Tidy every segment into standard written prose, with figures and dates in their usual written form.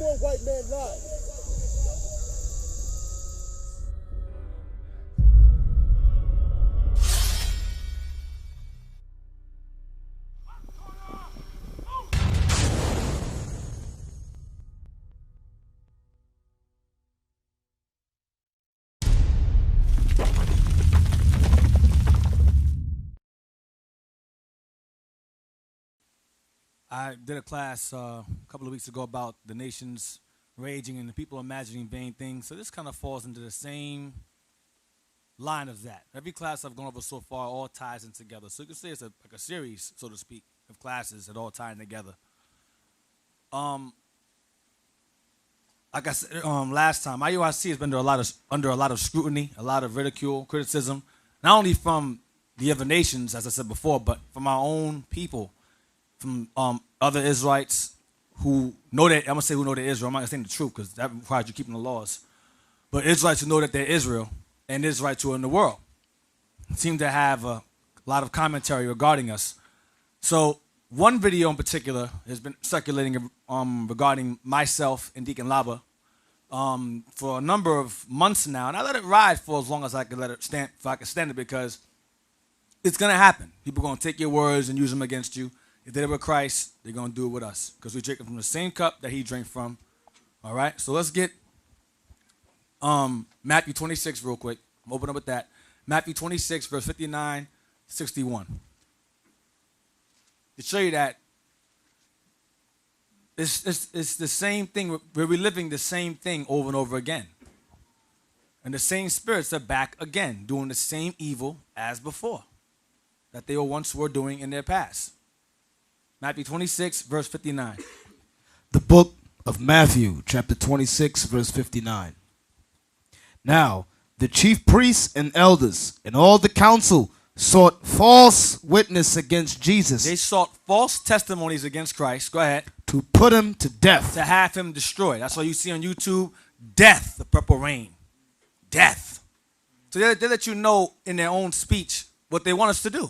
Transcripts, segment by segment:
more white man lies. I did a class a couple of weeks ago about the nations raging and the people imagining vain things. So this kind of falls into the same line of that. Every class I've gone over so far all ties in together. So you can say it's like a series, so to speak, of classes that all tie in together. Like I said last time, IUIC has been under a lot of scrutiny, a lot of ridicule, criticism, not only from the other nations, as I said before, but from our own people, from other Israelites who know that, I'm going to say who know they're Israel. I'm not going to say the truth because that requires you keeping the laws. But Israelites who know that they're Israel and Israelites who are in the world seem to have a lot of commentary regarding us. So one video in particular has been circulating regarding myself and Deacon Laba for a number of months now. And I let it ride for as long as I could let it stand, if I could stand it, because it's going to happen. People are going to take your words and use them against you. If they did it with Christ, they're going to do it with us because we drink from the same cup that he drank from. All right? So let's get Matthew 26 real quick. I'm opening up with that. Matthew 26, verse 59, 61. To show you that it's the same thing. We're reliving the same thing over and over again. And the same spirits are back again, doing the same evil as before that they once were doing in their past. Matthew 26, verse 59. The book of Matthew, chapter 26, verse 59. Now, the chief priests and elders and all the council sought false witness against Jesus. They sought false testimonies against Christ. Go ahead. To put him to death. To have him destroyed. That's all you see on YouTube. Death, the purple rain. Death. So they let you know in their own speech what they want us to do.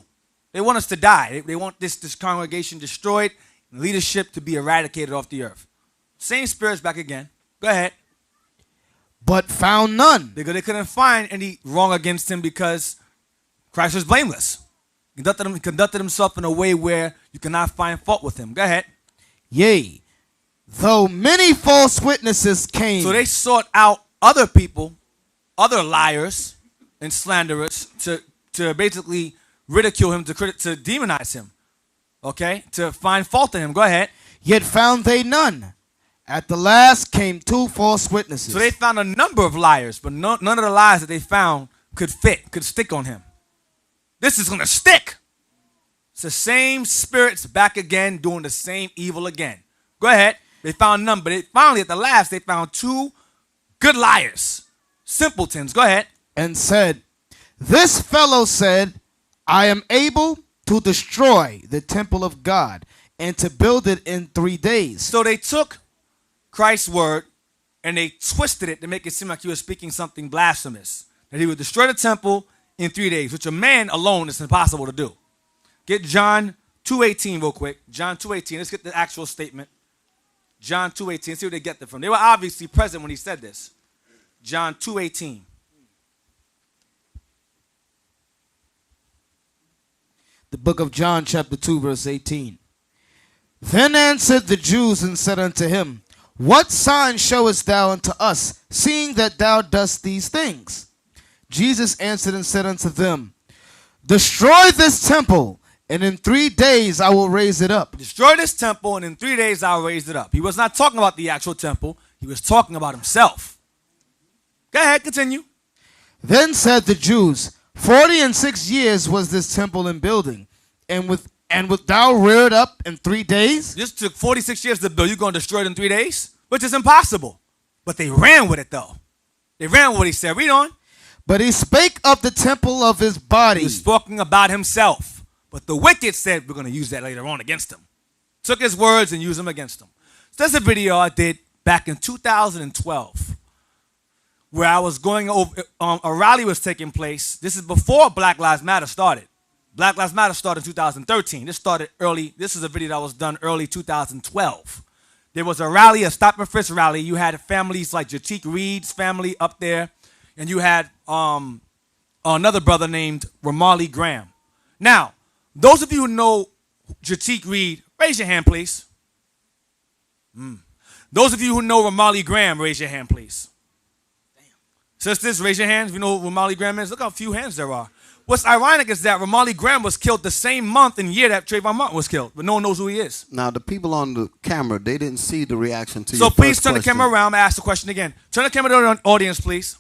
They want us to die. They want this congregation destroyed, and leadership to be eradicated off the earth. Same spirits back again. Go ahead. But found none. Because they couldn't find any wrong against him because Christ was blameless. He conducted himself in a way where you cannot find fault with him. Go ahead. Yea, though many false witnesses came. So they sought out other people, other liars and slanderers to basically ridicule him, to demonize him, okay, to find fault in him. Go ahead. Yet found they none. At the last came two false witnesses. So they found a number of liars, but none of the lies that they found could stick on him. This is going to stick. It's the same spirits back again doing the same evil again. Go ahead. They found none, but finally at the last they found two good liars, simpletons. Go ahead. And said, this fellow said, I am able to destroy the temple of God and to build it in 3 days. So they took Christ's word and they twisted it to make it seem like he was speaking something blasphemous. That he would destroy the temple in 3 days, which a man alone is impossible to do. Get John 2:18 real quick. John 2:18. Let's get the actual statement. John 2:18. See where they get that from. They were obviously present when he said this. John 2:18. The book of John, chapter 2, verse 18. Then answered the Jews and said unto him, what sign showest thou unto us, seeing that thou dost these things? Jesus answered and said unto them, destroy this temple, and in 3 days I will raise it up. Destroy this temple, and in 3 days I'll raise it up. He was not talking about the actual temple. He was talking about himself. Go ahead, continue. Then said the Jews, 46 years was this temple in building, and wilt thou rear it up in 3 days? This took 46 years to build. You're going to destroy it in 3 days? Which is impossible. But they ran with it, though. They ran with what he said. Read on. But he spake of the temple of his body. He was talking about himself. But the wicked said, we're going to use that later on against him. Took his words and used them against him. So there's a video I did back in 2012 where I was going over, a rally was taking place. This is before Black Lives Matter started. Black Lives Matter started in 2013. This started early. This is a video that was done early 2012. There was a rally, a stop and frisk rally. You had families like Jatik Reed's family up there, and you had another brother named Ramali Graham. Now, those of you who know Jatik Reed, raise your hand, please. Those of you who know Ramali Graham, raise your hand, please. Sisters, raise your hands if you know who Ramali Graham is. Look how few hands there are. What's ironic is that Ramali Graham was killed the same month and year that Trayvon Martin was killed, but no one knows who he is. Now, the people on the camera, they didn't see the reaction to So your please first turn the question. camera around and ask the question again. Turn the camera to the audience, please.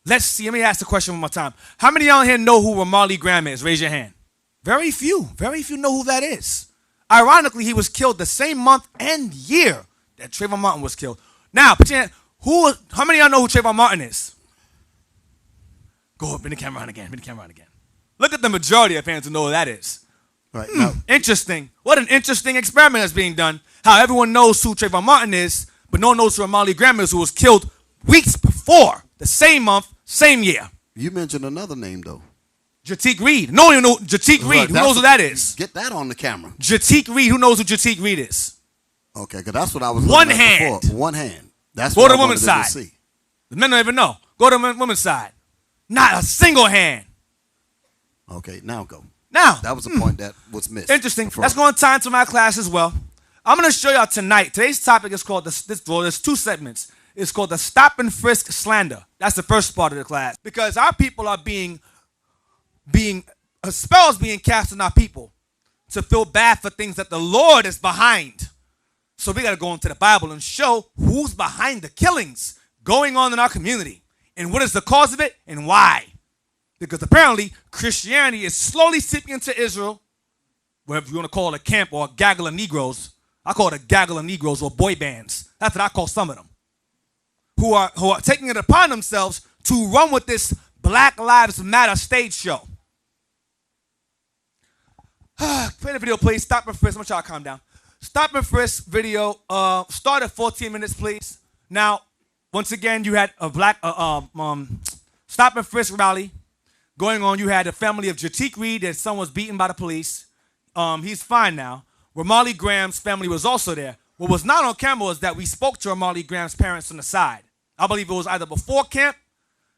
Let's see. Let me ask the question one more time. How many of y'all here know who Ramali Graham is? Raise your hand. Very few. Very few know who that is. Ironically, he was killed the same month and year that Trayvon Martin was killed. Now, put your hand. How many of y'all know who Trayvon Martin is? Go up, bring the camera on again. Bring the camera on again. Look at the majority of fans who know who that is. Right now, Interesting. What an interesting experiment that's being done. How everyone knows who Trayvon Martin is, but no one knows who Ramali Graham is, who was killed weeks before, the same month, same year. you mentioned another name, though. Jatik Reed. No one even knows Jatik Reed. Right, Who knows who that is? Get that on the camera. Jatik Reed. Who knows who Jatik Reed is? Okay, because that's what I was One looking at hand. before. One hand. That's Go what to I the women's wanted to side. see. The men don't even know. Go to the women's side. Not a single hand. Okay, now go. Now, That was a point that was missed. interesting. before. That's going to tie into my class as well. I'm going to show y'all tonight. Today's topic is called, there's two segments. It's called the Stop and Frisk Slander. That's the first part of the class. Because our people are spells being cast on our people to feel bad for things that the Lord is behind. So we got to go into the Bible and show who's behind the killings going on in our community and what is the cause of it and why. Because apparently Christianity is slowly seeping into Israel, whatever you want to call it, a camp or a gaggle of Negroes. I call it a gaggle of Negroes or boy bands. That's what I call some of them. Who are taking it upon themselves to run with this Black Lives Matter stage show. Play the video, please. Stop and frisk. I'm going to try to calm down. Stop and frisk video. Start at 14 minutes, please. Now, once again, you had a stop and frisk rally going on. You had the family of Jatik Reed that son was beaten by the police. He's fine now. Ramali Graham's family was also there. What was not on camera was that we spoke to Ramali Graham's parents on the side. I believe it was either before camp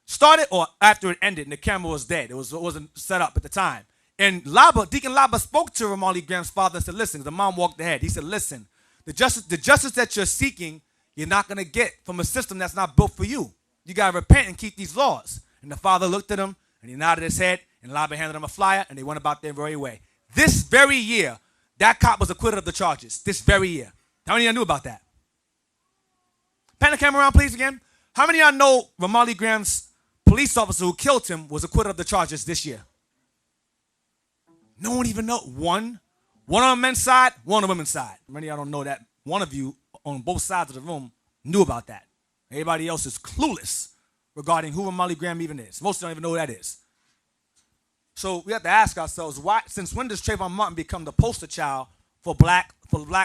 started or after it ended and the camera was dead. It wasn't set up at the time. And Deacon Laba spoke to Ramali Graham's father and said, listen, the mom walked ahead. He said, listen, the justice that you're seeking, you're not going to get from a system that's not built for you. You got to repent and keep these laws. And the father looked at him and he nodded his head and Laba handed him a flyer and they went about their very way. This very year, that cop was acquitted of the charges. This very year. How many of y'all knew about that? Pan the camera around, please, again. How many of y'all know Ramali Graham's police officer who killed him was acquitted of the charges this year? No one even know. One on the men's side, one on the women's side. Many of y'all don't know that. One of you on both sides of the room knew about that. Everybody else is clueless regarding who Ramali Graham even is. Most don't even know who that is. So we have to ask ourselves, why? Since when does Trayvon Martin become the poster child for black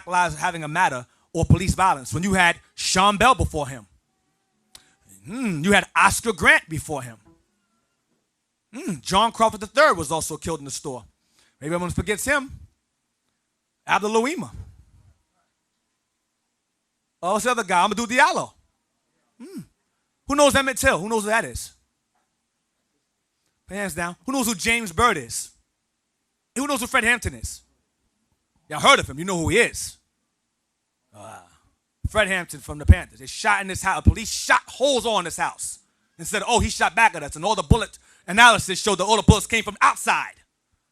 lives having a matter or police violence? When you had Sean Bell before him. You had Oscar Grant before him. John Crawford III was also killed in the store. Maybe everyone forgets him. Abdul Louima. Oh, what's the other guy? Amadou Diallo. Who knows Emmett Till? Who knows who that is? Hands down. Who knows who James Byrd is? Who knows who Fred Hampton is? Y'all heard of him. You know who he is. Fred Hampton from the Panthers. They shot in this house. Police shot holes on this house and said, oh, he shot back at us. And all the bullet analysis showed that all the bullets came from outside.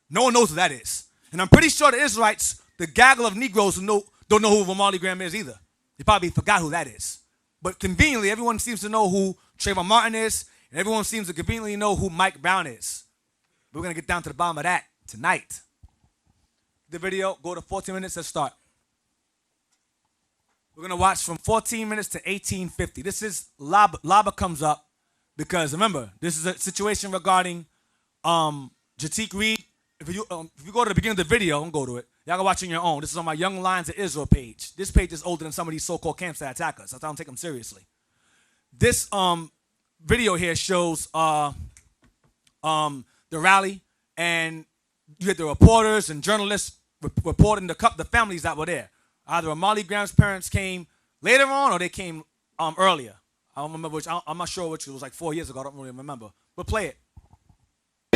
No one knows who that is. And I'm pretty sure the Israelites, the gaggle of Negroes who don't know who Ramali Graham is either. They probably forgot who that is. But conveniently, everyone seems to know who Trayvon Martin is, and everyone seems to conveniently know who Mike Brown is. We're going to get down to the bottom of that tonight. The video, go to 14 minutes, let's start. We're going to watch from 14 minutes to 18:50. This is, Laba comes up because, remember, this is a situation regarding Jatik Reed. If you go to the beginning of the video, don't go to it. Y'all can watch on your own. This is on my Young Lions of Israel page. This page is older than some of these so-called camps that attack us. I don't take them seriously. This video here shows the rally, and you had the reporters and journalists reporting the families that were there. Either Molly Graham's parents came later on or they came earlier. I don't remember which. I'm not sure which. It was like 4 years ago. I don't really remember. But play it.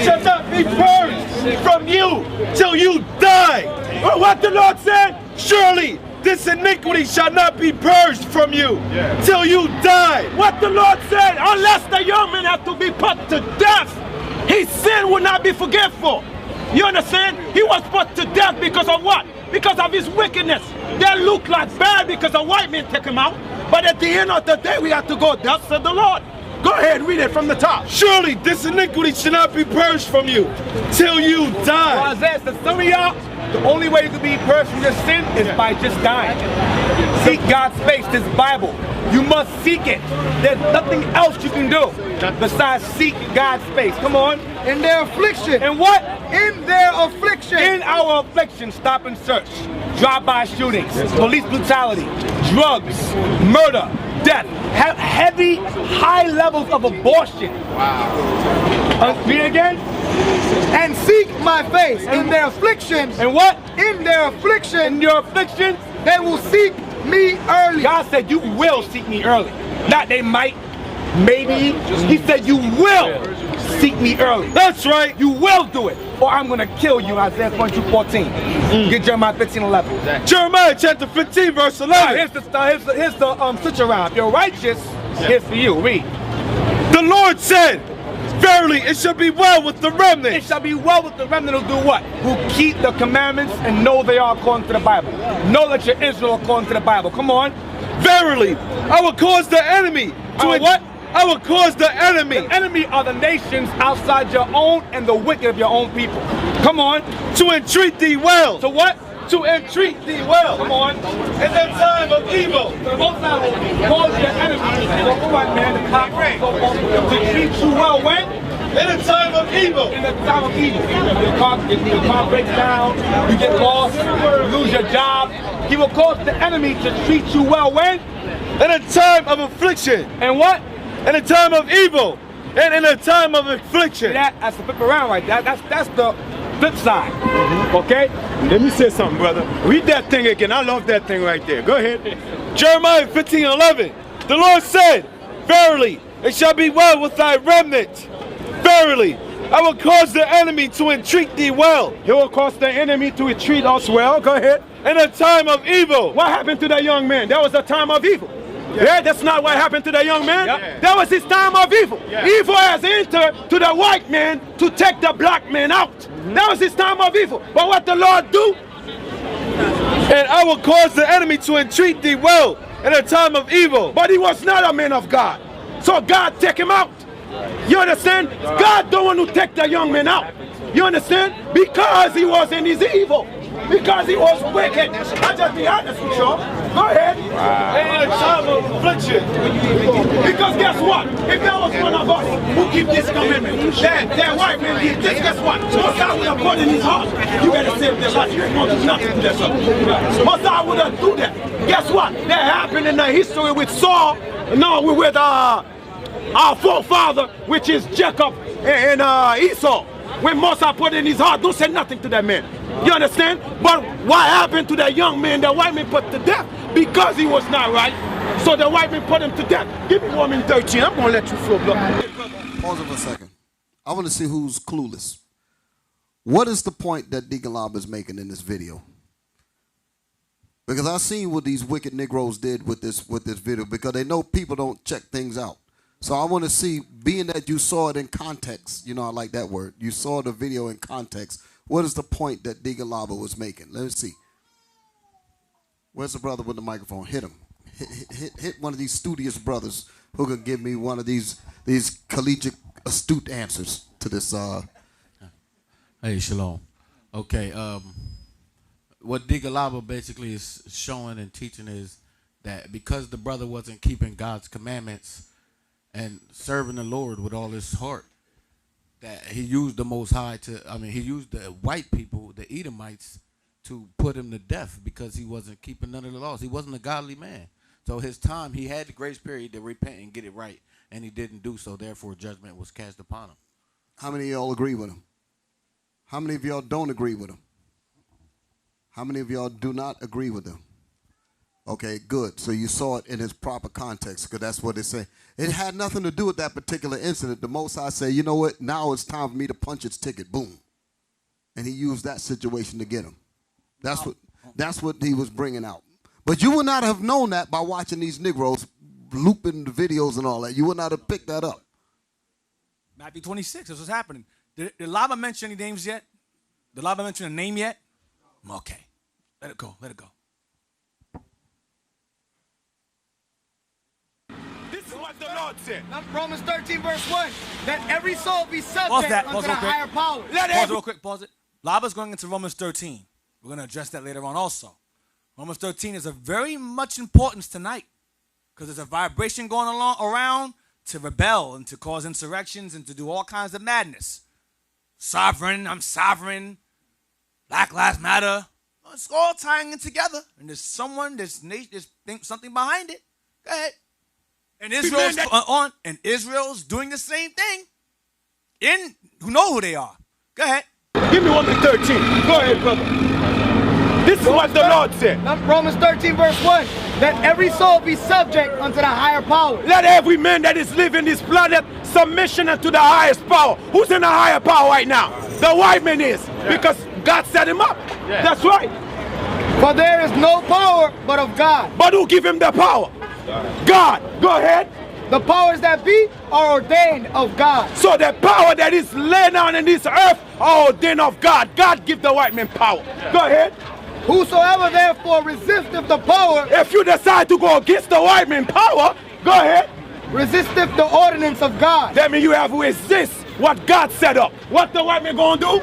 Shall not be purged from you till you die. Or what the Lord said? Surely this iniquity shall not be purged from you till you die. What the Lord said, unless the young man have to be put to death, his sin will not be forgivable. You understand? He was put to death because of what? Because of his wickedness. That looked like bad because a white man took him out. But at the end of the day, we have to go, thus said the Lord. Go ahead, read it from the top. Surely this iniquity shall not be purged from you till you die. Well, Isaiah says, some of y'all, the only way you can be purged from your sin is by just dying. Seek God's face, this Bible. You must seek it. There's nothing else you can do besides seek God's face. Come on. In their affliction. And what? In their affliction. In our affliction, stop and search. Drive-by shootings, police brutality, drugs, murder, death, heavy, high levels of abortion. Wow. Read it again. And seek my face in their affliction. And what? In their affliction. In your affliction, they will seek me early. God said you will seek me early. Not they might, maybe. He said you will seek me early. That's right. You will do it, or I'm going to kill you. Isaiah 22:14. Get Jeremiah 15:11. Jeremiah chapter 15 verse 11. Here's the switch around. If you're righteous, here's for you. Read. The Lord said, verily it shall be well with the remnant. It shall be well with the remnant who do what? Who keep the commandments and know they are according to the Bible. Know that you're Israel according to the Bible. Come on. Verily, I will cause the enemy to what? I will cause the enemy. The enemy are the nations outside your own and the wicked of your own people. Come on. To entreat thee well. To what? To entreat thee well. Come on. In the time of evil. The Most High will cause your enemy, the white man, the cop, to treat you well when? In the time of evil. In the time of evil. Your car breaks down, you get lost, you lose your job. He will cause the enemy to treat you well when? In a time of affliction. And what? In a time of evil. And in a time of affliction. That's the flip around right there. That's the flip side. Okay? Let me say something, brother. Read that thing again. I love that thing right there. Go ahead. Jeremiah 15:11. The Lord said, verily, it shall be well with thy remnant. Verily, I will cause the enemy to entreat thee well. He will cause the enemy to entreat us well. Go ahead. In a time of evil. What happened to that young man? That was a time of evil. Yeah, that's not what happened to that young man. Yeah. That was his time of evil. Yeah. Evil has entered to the white man to take the black man out. That was his time of evil. But what the Lord do? And I will cause the enemy to entreat thee well in a time of evil. But he was not a man of God. So God take him out. You understand? God don't want to take the young man out. You understand? Because he was in his evil. Because he was wicked. I just be honest with you. Go ahead. Wow. And in a time of affliction. Because guess what? If there was one of us who keep this commandment, that white man did this, guess what? Most I would have put in his heart, you gotta save their life. You ain't gonna do nothing to that something. Most I would have do that. Guess what? That happened in the history with Saul. No, with our forefather, which is Jacob and Esau. When Moses put in his heart, don't say nothing to that man. You understand? But what happened to that young man, the white man put to death? Because he was not right. So the white man put him to death. Give me 1 minute 13. I'm going to let you flow, blood. Pause it for a second. I want to see who's clueless. What is the point that Deacon Lob is making in this video? Because I seen what these wicked Negroes did with this video, because they know people don't check things out. So I want to see, being that you saw it in context, you know, I like that word. You saw the video in context. What is the point that Deacon Laba was making? Let me see. Where's the brother with the microphone? Hit him. Hit one of these studious brothers who can give me one of these collegiate, astute answers to this. Hey, shalom. Okay, what Deacon Laba basically is showing and teaching is that because the brother wasn't keeping God's commandments and serving the Lord with all his heart, that he used the Most High he used the white people, the Edomites, to put him to death because he wasn't keeping none of the laws. He wasn't a godly man. So his time, he had the grace period to repent and get it right, and he didn't do so. Therefore, judgment was cast upon him. How many of y'all agree with him? How many of y'all don't agree with him? How many of y'all do not agree with him? Okay, good. So you saw it in its proper context, because that's what it said. It had nothing to do with that particular incident. The Most High said, you know what? Now it's time for me to punch its ticket. Boom. And he used that situation to get him. That's what he was bringing out. But you would not have known that by watching these Negroes looping the videos and all that. You would not have picked that up. Matthew 26, this was happening. Did Lava mention any names yet? Did Lava mention a name yet? Okay. Let it go. Let it go. This is what the Lord said. Romans 13, verse 1. Let every soul be subject Pause that. unto Pause the real quick. higher power. Pause real quick. Pause it. Lava's going into Romans 13. We're going to address that later on also. Romans 13 is of very much importance tonight because there's a vibration going around to rebel and to cause insurrections and to do all kinds of madness. Sovereign, I'm sovereign. Black Lives Matter. It's all tying in together. And there's something behind it. Go ahead. And Israel's doing the same thing. Who know who they are. Go ahead. Give me 1 to 13. Go ahead, brother. This is what the Lord said. Romans 13, verse 1. Let every soul be subject unto the higher power. Let every man that is living this planet submission unto the highest power. Who's in the higher power right now? The white man is. Because God set him up. That's right. For there is no power but of God. But who give him the power? God. Go ahead. The powers that be are ordained of God. So the power that is laid down in this earth are ordained of God. God give the white man power. Go ahead. Whosoever therefore resisteth the power, if you decide to go against the white man power, go ahead. Resisteth the ordinance of God. That means you have to resist what God set up. What the white man gonna do?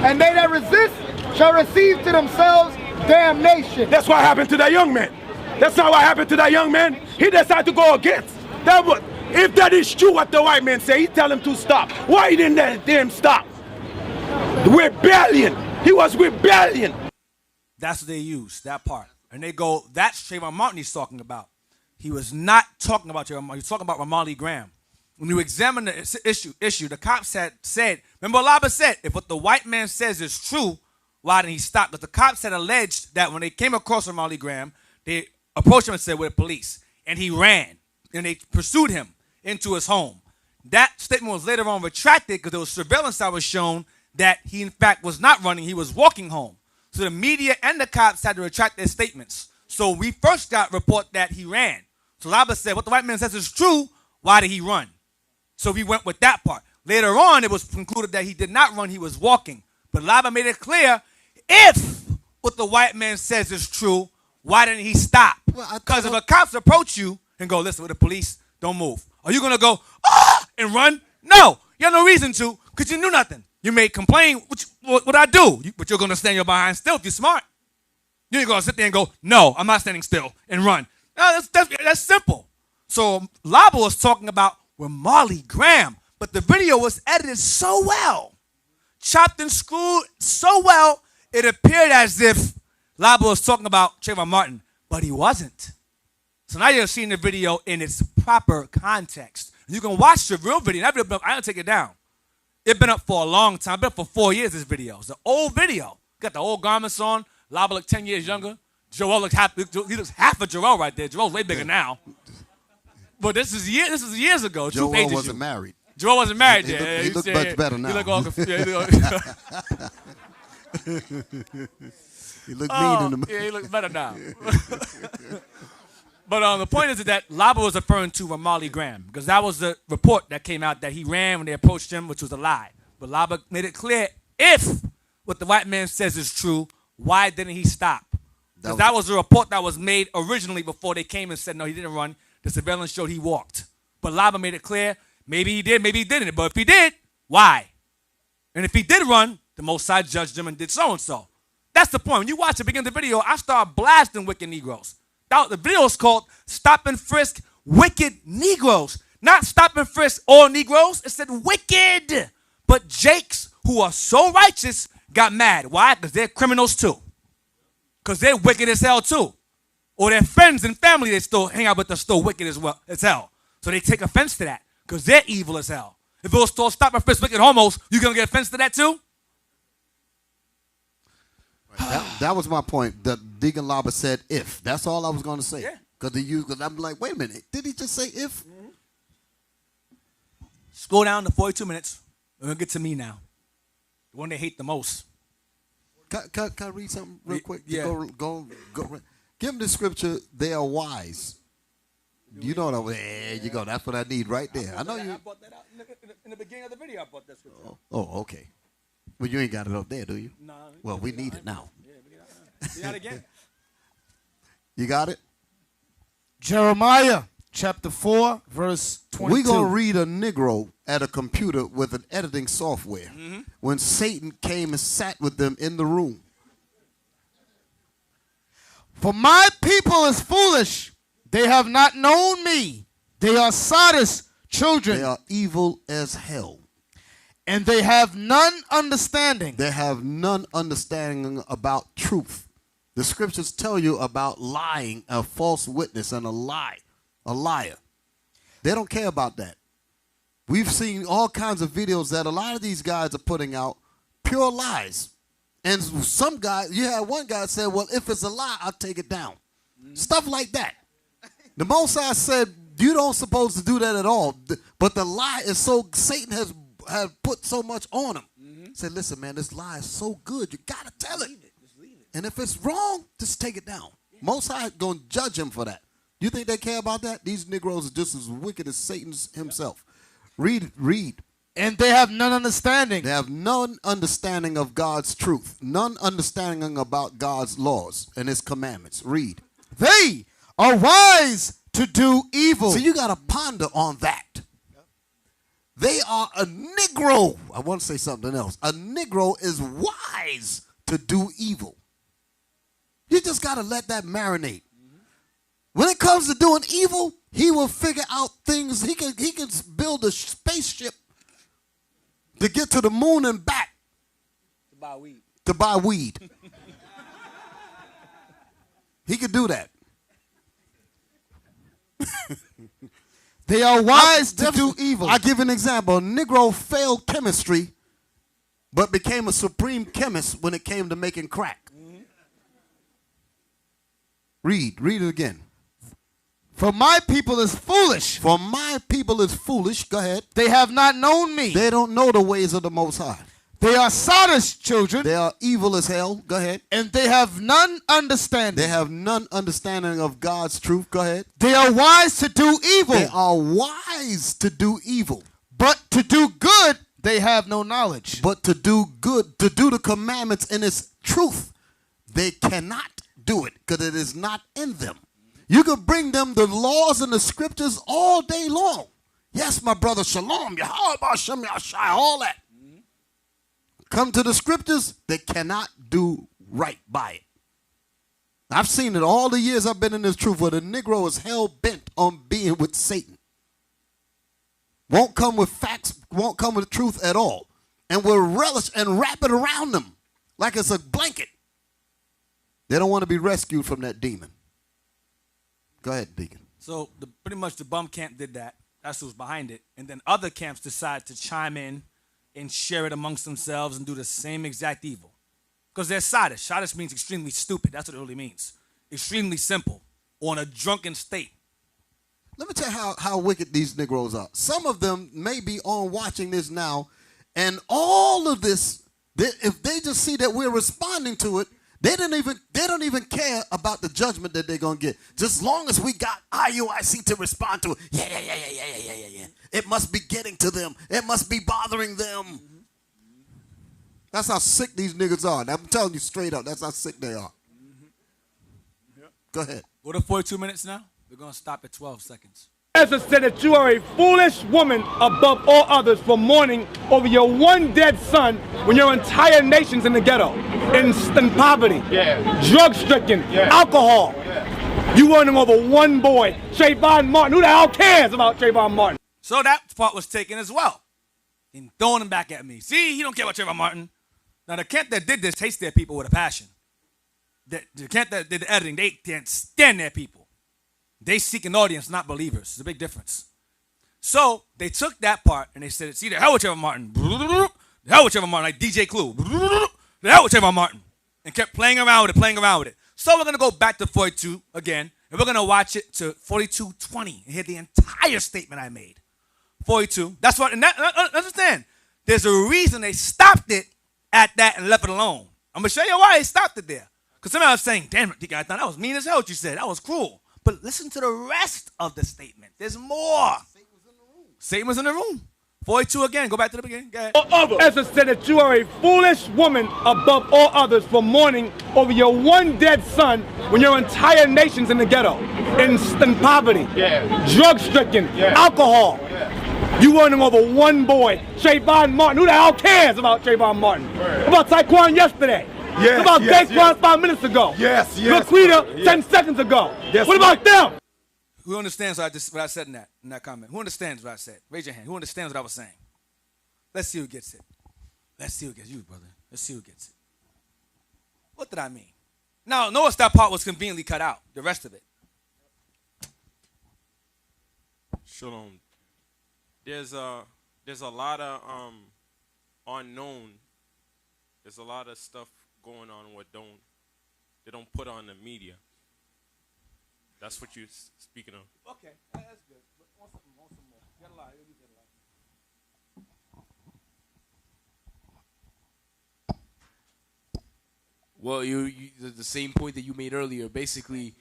And they that resist shall receive to themselves damnation. That's what happened to that young man. That's not what happened to that young man. He decided to go against. If that is true what the white man say, he tell him to stop. Why he didn't let him stop? Rebellion. He was rebellion. That's what they use, that part. And they go, that's Trayvon Martin he's talking about. He was not talking about Trayvon Martin. He was talking about Ramarley Graham. When you examine the issue, the cops said, remember Laba said, if what the white man says is true, why didn't he stop? But the cops had alleged that when they came across Ramarley Graham, they approached him and said, we're the police. And he ran. And they pursued him into his home. That statement was later on retracted because there was surveillance that was shown that he, in fact, was not running. He was walking home. So the media and the cops had to retract their statements. So we first got report that he ran. So Laba said, what the white man says is true. Why did he run? So we went with that part. Later on, it was concluded that he did not run. He was walking. But Laba made it clear, if what the white man says is true, why didn't he stop? Because if a cops approach you and go, listen, with the police, don't move. Are you going to go, and run? No, you have no reason to because you knew nothing. You may complain, what I do, but you're going to stand your behind still if you're smart. You ain't going to sit there and go, no, I'm not standing still and run. No, that's simple. So Laba was talking about Ramarley Graham, but the video was edited so well, chopped and screwed so well, it appeared as if Laba was talking about Trayvon Martin, but he wasn't. So now you're seeing the video in its proper context. You can watch the real video. That video, I don't take it down. It's been up for a long time. It's been up for 4 years, this video. It's an old video. Got the old garments on. Laba looked 10 years younger. Joel looks half of Joel right there. Joel's way bigger now. But this is years ago. Joel wasn't married. Joel wasn't married. He looked much better now. He looked all confused. He looked mean in the Yeah, he looks better now. But the point is that Laba was referring to Ramarley Graham because that was the report that came out that he ran when they approached him, which was a lie. But Laba made it clear if what the white man says is true, why didn't he stop? Because that was a report that was made originally before they came and said, no, he didn't run. The surveillance showed he walked. But Laba made it clear, maybe he did, maybe he didn't. But if he did, why? And if he did run, the Most High judged him and did so-and-so. That's the point. When you watch the beginning of the video, I start blasting wicked Negroes. The video is called Stop and Frisk Wicked Negroes. Not Stop and Frisk All Negroes. It said wicked. But Jakes, who are so righteous, got mad. Why? Because they're criminals too. Because they're wicked as hell too. Or their friends and family they still hang out with are still wicked as hell. So they take offense to that because they're evil as hell. If it was called Stop and Frisk Wicked Homos, you going to get offense to that too? That was my point. The Deacon Laba said if. That's all I was going to say. Yeah. Because I'm like, wait a minute. Did he just say if? Scroll down to 42 minutes. We're going to get to me now. The one they hate the most. Can I read something real quick? Yeah. Go. Give them the scripture. They are wise. You know what there you go. That's what I need right there. I know you. I brought that out in the beginning of the video. I brought that scripture. Oh, okay. Well, you ain't got it up there, do you? No. Well, we need it now. Yeah, we got it. See that again. You got it? Jeremiah chapter 4, verse 22. We're going to read a Negro at a computer with an editing software when Satan came and sat with them in the room. For my people is foolish. They have not known me. They are Sodom children. They are evil as hell. And they have none understanding. They have none understanding about truth. The scriptures tell you about lying, a false witness, and a liar. They don't care about that. We've seen all kinds of videos that a lot of these guys are putting out, pure lies. And some guy, you had one guy said, well, if it's a lie, I'll take it down. Stuff like that. The Most High said, you don't supposed to do that at all. But the lie is so, Satan has put so much on him. Said, listen, man, this lie is so good, you got to tell it. And if it's wrong, just take it down. Most High going to judge him for that. You think they care about that? These Negroes are just as wicked as Satan himself. Read. And they have none understanding. They have none understanding of God's truth. None understanding about God's laws and his commandments. Read. They are wise to do evil. So you got to ponder on that. They are a Negro. I want to say something else. A Negro is wise to do evil. You just got to let that marinate. When it comes to doing evil, he will figure out things. He can build a spaceship to get to the moon and back. To buy weed. He could do that. They are wise to do evil. I'll give an example. A Negro failed chemistry, but became a supreme chemist when it came to making crack. Read it again. For my people is foolish. For my people is foolish. Go ahead. They have not known me. They don't know the ways of the Most High. They are Sodom children. They are evil as hell. Go ahead. And they have none understanding. They have none understanding of God's truth. Go ahead. They are wise to do evil. They are wise to do evil. But to do good, they have no knowledge. But to do good, to do the commandments in its truth, they cannot do it because it is not in them. You can bring them the laws and the scriptures all day long. Yes, my brother, shalom, Yahweh, Shem, Yahshai, all that. Come to the scriptures, they cannot do right by it. I've seen it all the years I've been in this truth where the Negro is hell-bent on being with Satan. Won't come with facts, won't come with truth at all. And will relish and wrap it around them like it's a blanket. They don't want to be rescued from that demon. Go ahead, Deacon. So pretty much the bum camp did that. That's who's behind it. And then other camps decide to chime in and share it amongst themselves and do the same exact evil. Because they're sadish. Sadish means extremely stupid. That's what it really means. Extremely simple. Or in a drunken state. Let me tell you how wicked these Negroes are. Some of them may be on watching this now, and all of this, if they just see that we're responding to it, they don't even care about the judgment that they're going to get. Just long as we got IUIC to respond to it. Yeah. It must be getting to them. It must be bothering them. That's how sick these niggas are. I'm telling you straight up, that's how sick they are. Go ahead. Go to 42 minutes now. We're going to stop at 12 seconds. Esdras said that you are a foolish woman above all others for mourning over your one dead son when your entire nation's in the ghetto, in poverty, drug-stricken, alcohol. You mourning over one boy, Trayvon Martin. Who the hell cares about Trayvon Martin? So that part was taken as well. And throwing him back at me. See, he don't care about Trayvon Martin. Now, the camp that did this hates their people with a passion. The camp that did the editing, they can't stand their people. They seek an audience, not believers. It's a big difference. So they took that part and they said, see, the hell with Trayvon Martin. The hell with Trayvon Martin, like DJ Clue. The hell with Trayvon Martin. and kept playing around with it. So we're going to go back to 42 again, and we're going to watch it to 42:20 and hear the entire statement I made. 42. That's what, and understand, there's a reason they stopped it at that and left it alone. I'm going to show you why they stopped it there. Because somebody was saying, damn it, I thought that was mean as hell what you said. That was cruel. But listen to the rest of the statement. There's more. Satan was in the room. 42 again. Go back to the beginning. Go ahead. Esdras said that you are a foolish woman above all others for mourning over your one dead son when your entire nation's in the ghetto, in poverty, drug-stricken, alcohol. You mourning over one boy, Trayvon Martin. Who the hell cares about Trayvon Martin? About Taekwon yesterday? What about Daquan 5 minutes ago? Laquita 10 seconds ago? What about them? Who understands what I said in that comment? Who understands what I said? Raise your hand. Who understands what I was saying? Let's see who gets it. Let's see who gets it. You, brother. Let's see who gets it. What did I mean? Now, notice that part was conveniently cut out. The rest of it. Shalom. There's a lot of unknown. There's a lot of stuff going on what they don't put on the media. That's what you're speaking of. Okay, that's good. Want some more. Get a lot. Well, you the same point that you made earlier. Basically,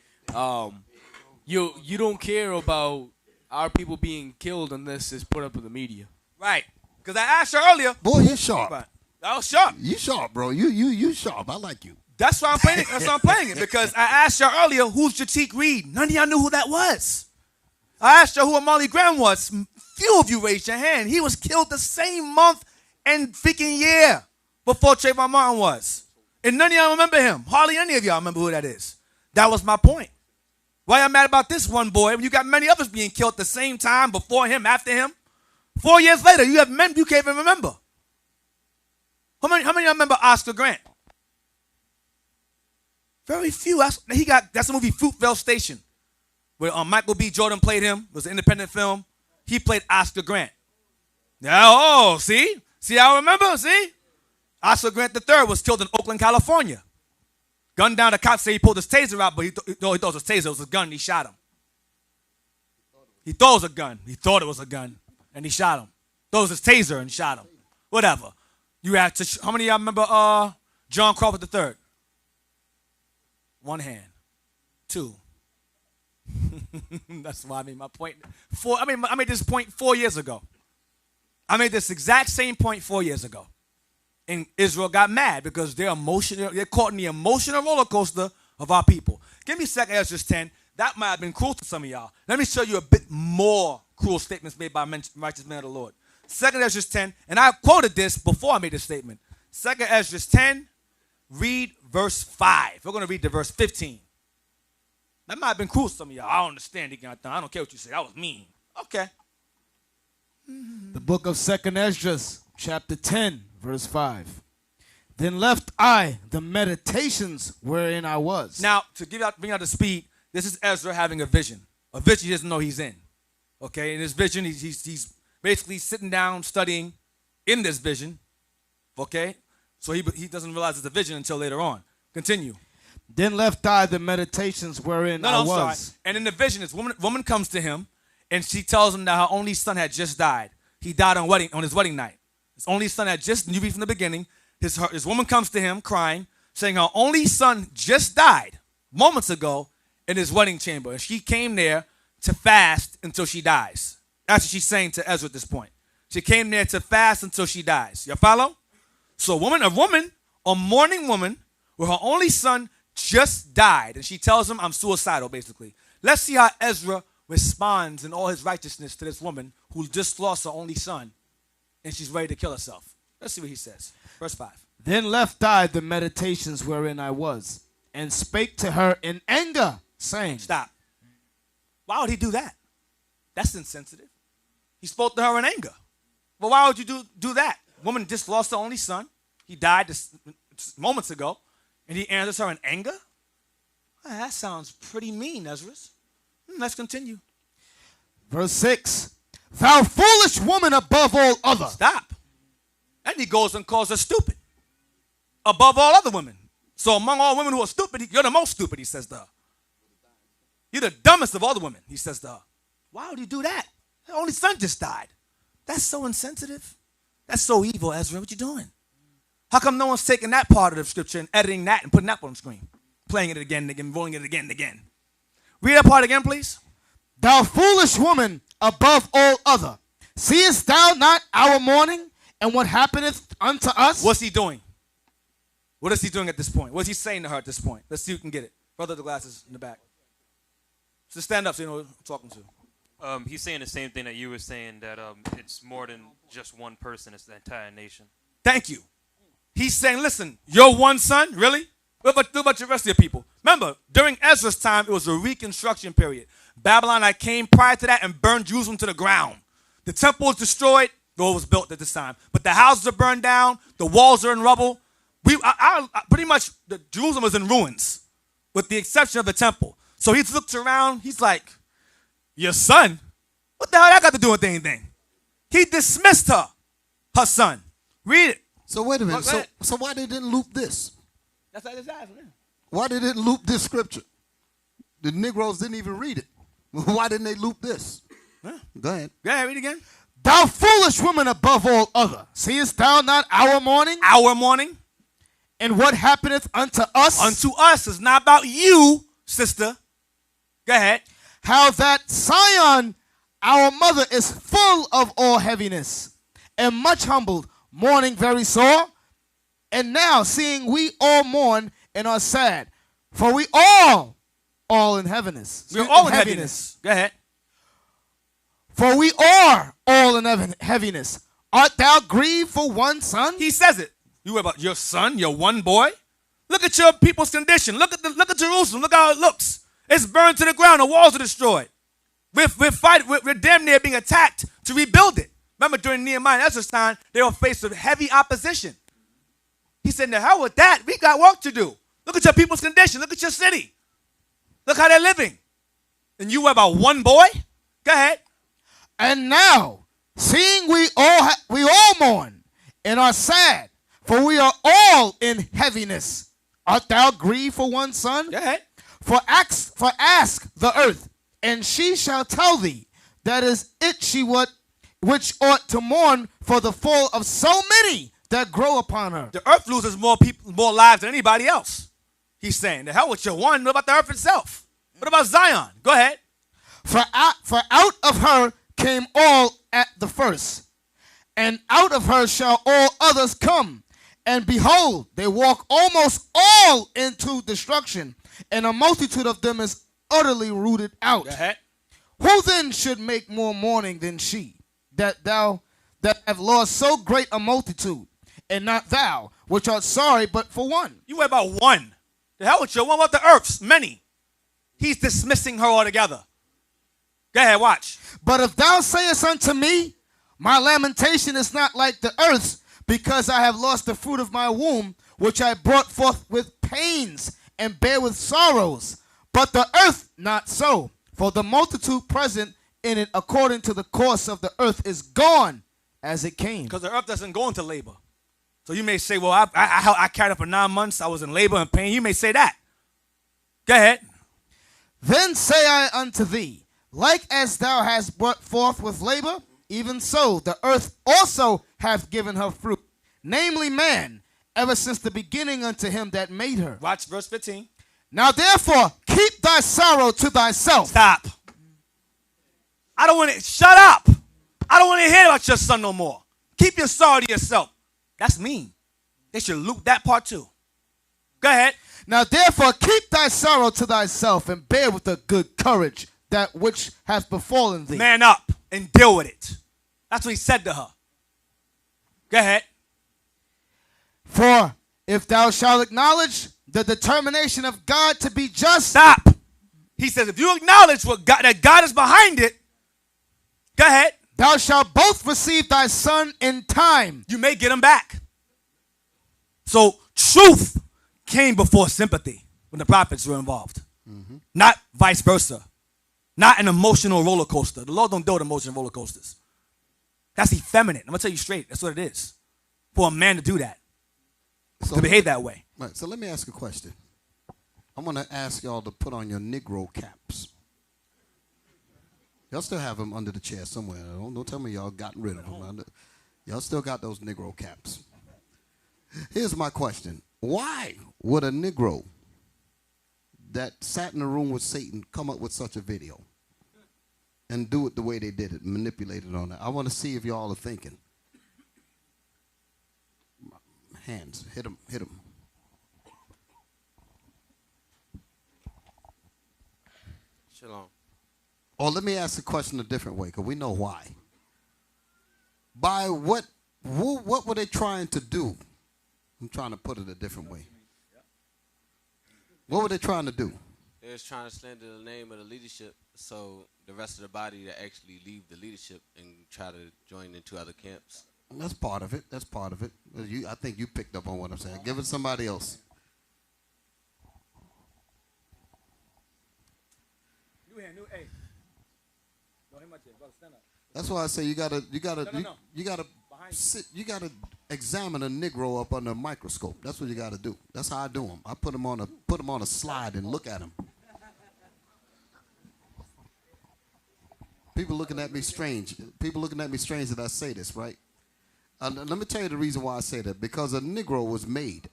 you don't care about our people being killed unless it's put up in the media. Right. Because I asked you earlier. Boy, you sharp. I was sharp. You sharp, bro. You sharp. I like you. That's why I'm playing it. That's why I'm playing it. Because I asked y'all earlier, who's Jatik Reed? None of y'all knew who that was. I asked y'all who Amali Graham was. Few of you raised your hand. He was killed the same month and freaking year before Trayvon Martin was. And none of y'all remember him. Hardly any of y'all remember who that is. That was my point. Why y'all mad about this one boy when you got many others being killed at the same time, before him, after him? 4 years later, you have men you can't even remember. How many of y'all remember Oscar Grant? Very few. That's the movie Fruitvale Station, where Michael B. Jordan played him. It was an independent film. He played Oscar Grant. Oh, see? See how I remember? See? Oscar Grant III was killed in Oakland, California. Gunned down, the cops say he pulled his taser out, but he thought it was a taser. It was a gun, and he shot him. He thought it was a gun. He thought it was a gun, and he shot him. Thought it was his taser, and shot him. Whatever. You have to. How many of y'all remember John Crawford III? One hand. Two. That's why I made my point. I made this point 4 years ago. I made this exact same point 4 years ago. And Israel got mad because they're caught in the emotional roller coaster of our people. Give me 2 Esdras 10. That might have been cruel to some of y'all. Let me show you a bit more cruel statements made by righteous men of the Lord. 2 Esdras 10, and I quoted this before I made this statement. 2 Esdras 10, read verse 5. We're going to read to verse 15. That might have been cruel to some of y'all. I don't understand. I don't care what you say. That was mean. Okay. The book of 2 Esdras, chapter 10, verse 5. Then left I the meditations wherein I was. Now, to bring out the speed, this is Ezra having a vision. A vision he doesn't know he's in. Okay, in this vision, he's basically sitting down studying in this vision. Okay, so he doesn't realize it's a vision until later on. Continue. Then left I the meditations wherein I was. Sorry. And in the vision, this woman comes to him, and she tells him that her only son had just died. He died on his wedding night. His only son had just, you read from the beginning, his woman comes to him crying, saying her only son just died moments ago in his wedding chamber. And she came there to fast until she dies. That's what she's saying to Ezra at this point. She came there to fast until she dies. You follow? So a mourning woman, with her only son just died, and she tells him, I'm suicidal, basically. Let's see how Ezra responds in all his righteousness to this woman who just lost her only son, and she's ready to kill herself. Let's see what he says. Verse 5. Then left I the meditations wherein I was, and spake to her in anger, saying... Stop. Why would he do that? That's insensitive. He spoke to her in anger. But why would you do that? Woman just lost her only son. He died just moments ago, and he answers her in anger? Well, that sounds pretty mean, Ezra. Let's continue. Verse 6. Thou foolish woman above all others. Stop. And he goes and calls her stupid. Above all other women. So among all women who are stupid, you're the most stupid, he says to her. You're the dumbest of all the women, he says to her. Why would you do that? Her only son just died. That's so insensitive. That's so evil, Ezra. What you doing? How come no one's taking that part of the scripture and editing that and putting that on the screen? Playing it again and again, rolling it again and again. Read that part again, please. Thou foolish woman above all other, seest thou not our mourning and what happeneth unto us? What's he doing? What is he doing at this point? What's he saying to her at this point? Let's see who can get it. Brother, the glasses in the back. So stand up so you know who I'm talking to. He's saying the same thing that you were saying, that it's more than just one person, it's the entire nation. Thank you. He's saying, listen, your one son, really? What about the rest of your people? Remember, during Esdras' time, it was a reconstruction period. Babylon came prior to that and burned Jerusalem to the ground. The temple was destroyed, though it was built at this time. But the houses are burned down, the walls are in rubble. Pretty much, Jerusalem was in ruins, with the exception of the temple. So he looks around, he's like, your son? What the hell that got to do with anything? He dismissed her son. Read it. So wait a minute. So why they didn't loop this? That's how this happened. Why they didn't loop this scripture? The Negroes didn't even read it. Why didn't they loop this? Huh? Go ahead. Go ahead, read it again. Thou foolish woman above all other, seest thou not our mourning? Our mourning. And what happeneth unto us? Unto us. It's not about you, sister. Go ahead. How that Sion, our mother, is full of all heaviness, and much humbled, mourning very sore. And now, seeing we all mourn and are sad, for we all in heaviness. We're all in heaviness. Go ahead. For we are all in heaviness. Art thou grieved for one son? He says it. You worry about your son, your one boy? Look at your people's condition. Look at Jerusalem. Look how it looks. It's burned to the ground. The walls are destroyed. We're damn near being attacked to rebuild it. Remember, during Nehemiah and Ezra's time, they were faced with heavy opposition. He said, the hell with that. We got work to do. Look at your people's condition. Look at your city. Look how they're living. And you worry about one boy? Go ahead. And now, seeing we all mourn and are sad, for we are all in heaviness. Art thou grieved for one son? Go ahead. For ask the earth, and she shall tell thee, that is it which ought to mourn for the fall of so many that grow upon her. The earth loses more lives than anybody else. He's saying, the hell with your one. What about the earth itself? What about Zion? Go ahead. For out of her came all at the first, and out of her shall all others come. And behold, they walk almost all into destruction, and a multitude of them is utterly rooted out. Go ahead. Who then should make more mourning than she, that have lost so great a multitude, and not thou, which art sorry but for one? You worry about one. The hell with you. What about the earths? Many. He's dismissing her altogether. Go ahead, watch. But if thou sayest unto me, my lamentation is not like the earth's, because I have lost the fruit of my womb, which I brought forth with pains and bear with sorrows. But the earth not so, for the multitude present in it according to the course of the earth is gone as it came. Because the earth doesn't go into labor. So you may say, well, I carried up for 9 months. I was in labor and pain. You may say that. Go ahead. Then say I unto thee, like as thou hast brought forth with labor, even so the earth also hath given her fruit, namely man, ever since the beginning unto him that made her. Watch verse 15. Now therefore keep thy sorrow to thyself. Stop. I don't want to. Shut up. I don't want to hear about your son no more. Keep your sorrow to yourself. That's mean. They should loop that part too. Go ahead. Now therefore keep thy sorrow to thyself, and bear with a good courage that which hath befallen thee. Man up and deal with it. That's what he said to her. Go ahead. For if thou shalt acknowledge the determination of God to be just. Stop. He says, if you acknowledge that God is behind it, go ahead. Thou shalt both receive thy son in time. You may get him back. So truth came before sympathy when the prophets were involved. Mm-hmm. Not vice versa. Not an emotional roller coaster. The Lord don't deal with emotional roller coasters. That's effeminate. I'm going to tell you straight. That's what it is. For a man to do that. To behave that way. Right. So let me ask a question. I'm going to ask y'all to put on your Negro caps. Y'all still have them under the chair somewhere. Don't tell me y'all gotten rid of them. Y'all still got those Negro caps. Here's my question. Why would a Negro that sat in a room with Satan come up with such a video and do it the way they did it, manipulate it on it? I want to see if y'all are thinking. Hands. Hit them. Hit them. Shalom. Or let me ask the question a different way, because we know why. By what were they trying to do? I'm trying to put it a different way. What were they trying to do? They was trying to slander the name of the leadership, so the rest of the body to actually leave the leadership and try to join into other camps. That's part of it. That's part of it. I think you picked up on what I'm saying. Give it to somebody else. Hey. Don't hit my chin, brother. Stand up. That's why I say you gotta sit, you gotta examine a Negro up under a microscope. That's what you gotta do. That's how I do them. I put them on a slide and look at them. People looking at me strange. People looking at me strange that I say this, right? Let me tell you the reason why I say that. Because a Negro was made.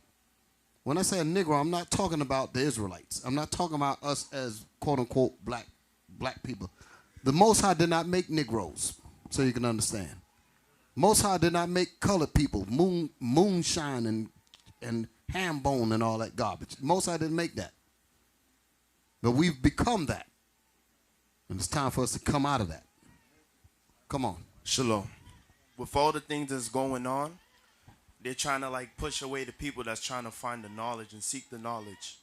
When I say a Negro, I'm not talking about the Israelites. I'm not talking about us as quote unquote black people. The Most High did not make Negroes, so you can understand. Most High did not make colored people, moonshine and ham bone and all that garbage. Most High didn't make that. But we've become that. And it's time for us to come out of that. Come on. Shalom. With all the things that's going on, they're trying to like push away the people that's trying to find the knowledge and seek the knowledge.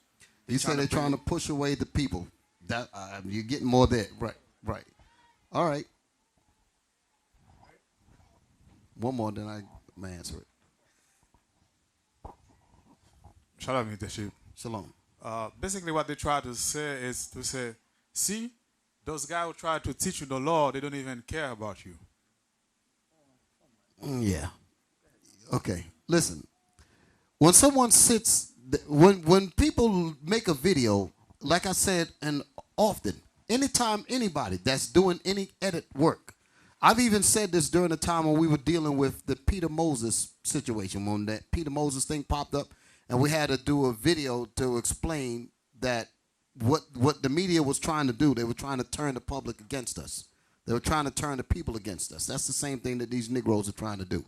You said they're trying to push away the people. That you're getting more there. Right. All right. One more, then I may answer it. Shalom, leadership. Shalom. Basically, what they try to say is to say, see, those guys who try to teach you the law, they don't even care about you. Yeah. Okay. Listen. When someone sits, when people make a video, like I said, and often, anytime anybody that's doing any edit work, I've even said this during the time when we were dealing with the Peter Moses situation, when that Peter Moses thing popped up, and we had to do a video to explain that what the media was trying to do, they were trying to turn the public against us. They were trying to turn the people against us. That's the same thing that these Negroes are trying to do.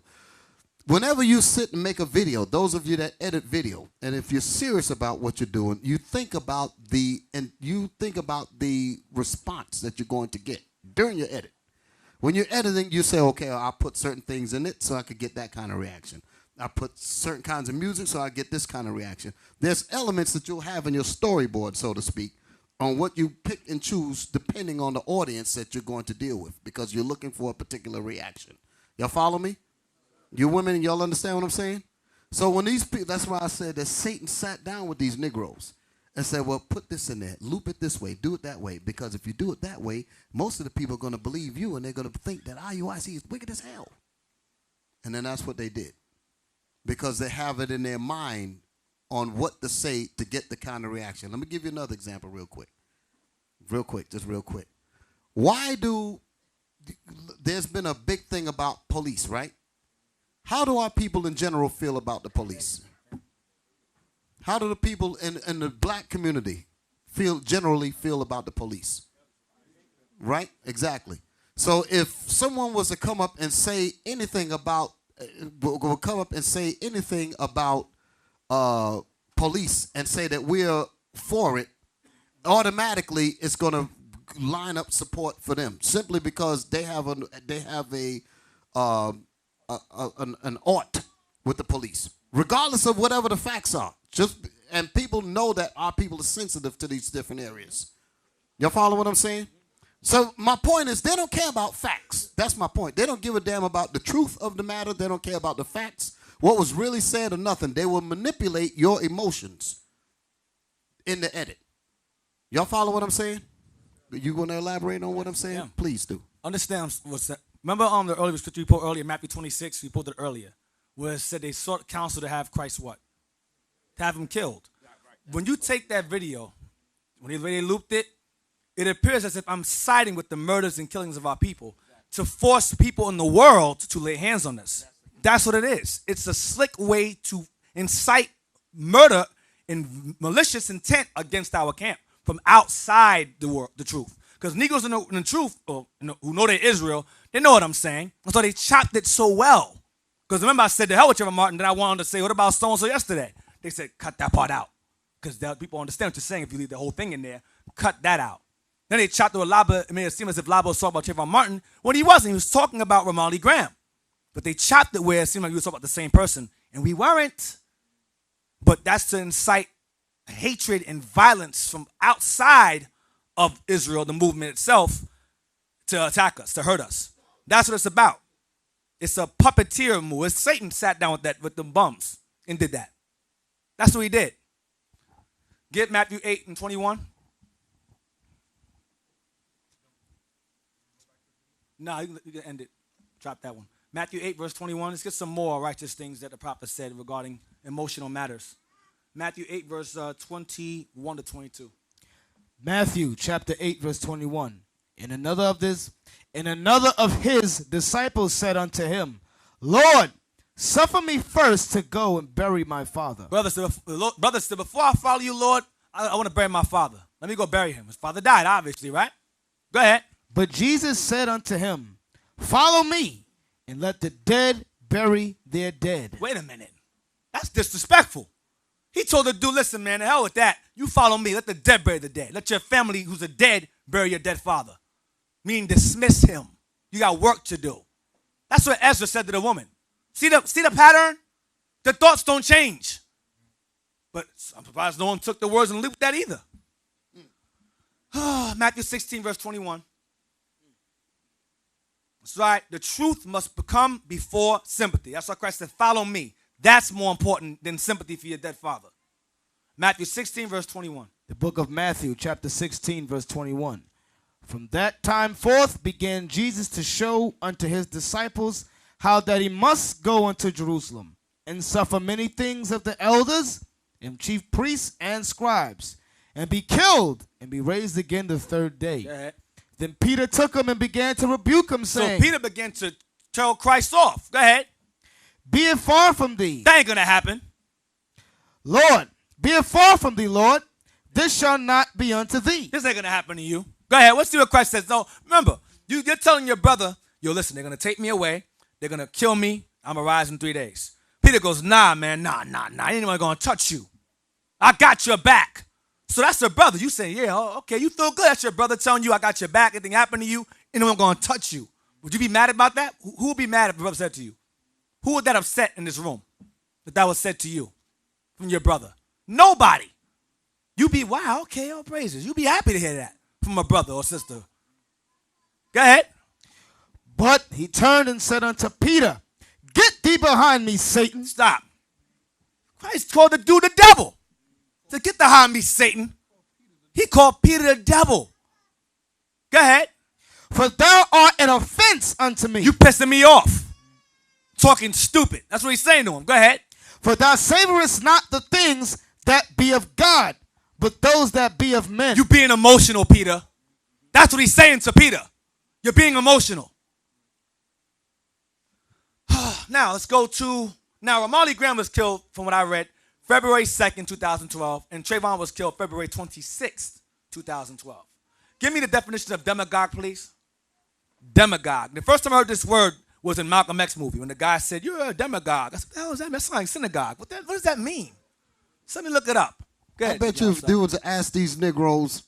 Whenever you sit and make a video, those of you that edit video, and if you're serious about what you're doing, you think about the response that you're going to get during your edit. When you're editing, you say, okay, I'll put certain things in it so I could get that kind of reaction. I put certain kinds of music so I get this kind of reaction. There's elements that you'll have in your storyboard, so to speak, on what you pick and choose depending on the audience that you're going to deal with, because you're looking for a particular reaction. Y'all follow me? You women, y'all understand what I'm saying? So when these people, that's why I said that Satan sat down with these Negroes and said, well, put this in there, loop it this way, do it that way, because if you do it that way, most of the people are going to believe you and they're going to think that IUIC is wicked as hell. And then that's what they did, because they have it in their mind on what to say to get the kind of reaction. Let me give you another example real quick. Just real quick. There's been a big thing about police, right? How do our people in general feel about the police? How do the people in the black community generally feel about the police? Right? Exactly. So if someone was to come up and say anything about police and say that we're for it, automatically it's going to line up support for them, simply because they have an ought with the police, regardless of whatever the facts are. And people know that our people are sensitive to these different areas. Y'all follow what I'm saying? So my point is, they don't care about facts. That's my point. They don't give a damn about the truth of the matter. They don't care about the facts, what was really said or nothing. They will manipulate your emotions in the edit. Y'all follow what I'm saying? You going to elaborate on what I'm saying? Yeah. Please do. Understand what's that? Remember the earlier scripture report earlier, Matthew 26, we reported earlier, where it said they sought counsel to have Christ what? to have him killed. When you take that video, when they looped it, it appears as if I'm siding with the murders and killings of our people to force people in the world to lay hands on us. That's what it is. It's a slick way to incite murder and malicious intent against our camp from outside the truth. Because Negroes in the truth, or who know they're Israel, they know what I'm saying. And so they chopped it so well. Because remember I said, the hell with Trayvon Martin, then I wanted to say, what about so-and-so yesterday? They said, cut that part out. Because people understand what you're saying if you leave the whole thing in there. Cut that out. Then they chopped with Laba. It made it seem as if Laba was talking about Trayvon Martin when he wasn't. He was talking about Ramarley Graham. But they chopped it where it seemed like we were talking about the same person. And we weren't. But that's to incite hatred and violence from outside of Israel, the movement itself, to attack us, to hurt us. That's what it's about. It's a puppeteer move. It's Satan sat down with them bums and did that. That's what he did. Get Matthew 8 and 21. No, you can end it. Drop that one. Matthew 8, verse 21. Let's get some more righteous things that the prophet said regarding emotional matters. Matthew 8, verse 21 to 22. Matthew chapter 8, verse 21. And another of his disciples said unto him, Lord, suffer me first to go and bury my father. Brothers, before I follow you, Lord, I want to bury my father. Let me go bury him. His father died, obviously, right? Go ahead. But Jesus said unto him, Follow me, and let the dead bury their dead. Wait a minute. That's disrespectful. He told the dude, listen, man, the hell with that. You follow me. Let the dead bury the dead. Let your family who's a dead bury your dead father. Meaning dismiss him. You got work to do. That's what Esdras said to the woman. See the pattern? The thoughts don't change. But I'm surprised no one took the words and looped that either. Matthew 16, verse 21. That's right. The truth must become before sympathy. That's why Christ said, follow me. That's more important than sympathy for your dead father. Matthew 16, verse 21. The book of Matthew, chapter 16, verse 21. From that time forth began Jesus to show unto his disciples how that he must go unto Jerusalem and suffer many things of the elders and chief priests and scribes, and be killed and be raised again the third day. Then Peter took him and began to rebuke him, saying, So Peter began to tell Christ off. Go ahead. Be it far from thee. That ain't going to happen. Lord, be it far from thee, Lord. This shall not be unto thee. This ain't going to happen to you. Go ahead. Let's see what Christ says. No, remember, you're telling your brother, yo, listen, they're going to take me away. They're going to kill me. I'm going to rise in 3 days. Peter goes, nah, man, nah. Ain't anyone going to touch you. I got your back. So that's your brother. You say, yeah, okay, you feel good. That's your brother telling you I got your back. Anything happened to you, anyone going to touch you. Would you be mad about that? Who would be mad if your brother said to you? Who would that upset in this room that was said to you from your brother? Nobody. You be, wow, okay, all praises. You be happy to hear that from a brother or sister. Go ahead. But he turned and said unto Peter, Get thee behind me, Satan. Stop. Christ called the dude the devil. So get behind me, Satan. He called Peter the devil. Go ahead. For thou art an offense unto me. You pissing me off. Talking stupid. That's what he's saying to him. Go ahead. For thou savorest not the things that be of God, but those that be of men. You being emotional, Peter. That's what he's saying to Peter. You're being emotional. Now, let's go to... Now, Ramarley Graham was killed, from what I read, February 2nd, 2012, and Trayvon was killed February 26th, 2012. Give me the definition of demagogue, please. Demagogue. The first time I heard this word was in Malcolm X movie when the guy said, you're a demagogue. I said, what the hell is that? That sounds like synagogue. What does that mean? So let me look it up. Go ahead. I bet you if they were to ask these Negroes